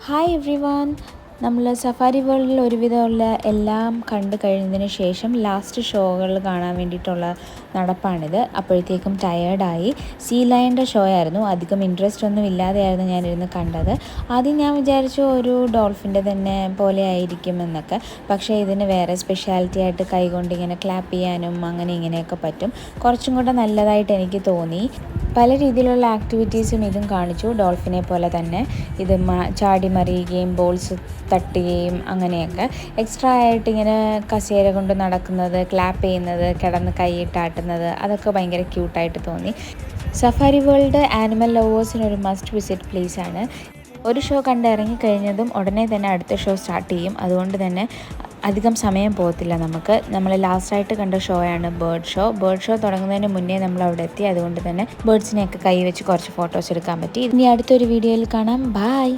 Hi every one. നമ്മൾ safari വേൾഡിൽ ഒരുവിധമുള്ള എല്ലാം കണ്ടു കഴിഞ്ഞതിന് ശേഷം ലാസ്റ്റ് ഷോകൾ കാണാൻ വേണ്ടിയിട്ടുള്ള നടപ്പാണിത്. അപ്പോഴത്തേക്കും ടയേർഡായി. സീ ലയൻ്റെ ഷോ ആയിരുന്നു. അധികം ഇൻട്രസ്റ്റ് ഒന്നും ഇല്ലാതെയായിരുന്നു ഞാനിരുന്ന് കണ്ടത്. ആദ്യം ഞാൻ വിചാരിച്ചു ഒരു ഡോൾഫിൻ്റെ തന്നെ പോലെ ആയിരിക്കും എന്നൊക്കെ. പക്ഷേ ഇതിന് വേറെ സ്പെഷ്യാലിറ്റി ആയിട്ട് കൈകൊണ്ട് ഇങ്ങനെ ക്ലാപ്പ് ചെയ്യാനും അങ്ങനെ ഇങ്ങനെയൊക്കെ പറ്റും. കുറച്ചും കൂടെ നല്ലതായിട്ട് എനിക്ക് തോന്നി. പല രീതിയിലുള്ള ആക്ടിവിറ്റീസും ഇതും കാണിച്ചു. ഡോൾഫിനെ പോലെ തന്നെ ഇത് ചാടി മറിയുകയും ബോൾസ് തട്ടുകയും അങ്ങനെയൊക്കെ. എക്സ്ട്രാ ആയിട്ട് ഇങ്ങനെ കസേര കൊണ്ട് നടക്കുന്നത്, ക്ലാപ്പ് ചെയ്യുന്നത്, കിടന്ന് കൈയിട്ടാട്ടുന്നത്, അതൊക്കെ ഭയങ്കര ക്യൂട്ടായിട്ട് തോന്നി. സഫാരി വേൾഡ് ആനിമൽ ലവേഴ്സിനൊരു മസ്റ്റ് വിസിറ്റ് പ്ലേസ് ആണ്. ഒരു ഷോ കണ്ട് ഇറങ്ങിക്കഴിഞ്ഞതും ഉടനെ തന്നെ അടുത്ത ഷോ സ്റ്റാർട്ട് ചെയ്യും. അതുകൊണ്ട് തന്നെ അധികം സമയം പോകത്തില്ല നമുക്ക്. നമ്മൾ ലാസ്റ്റായിട്ട് കണ്ട ഷോ ആണ് ബേർഡ് ഷോ. ബേർഡ് ഷോ തുടങ്ങുന്നതിന് മുന്നേ നമ്മൾ അവിടെ എത്തി. അതുകൊണ്ട് തന്നെ ബേർഡ്സിനെയൊക്കെ കൈ വെച്ച് കുറച്ച് ഫോട്ടോസ് എടുക്കാൻ പറ്റി. ഇനി അടുത്തൊരു വീഡിയോയിൽ കാണാം. ബൈ.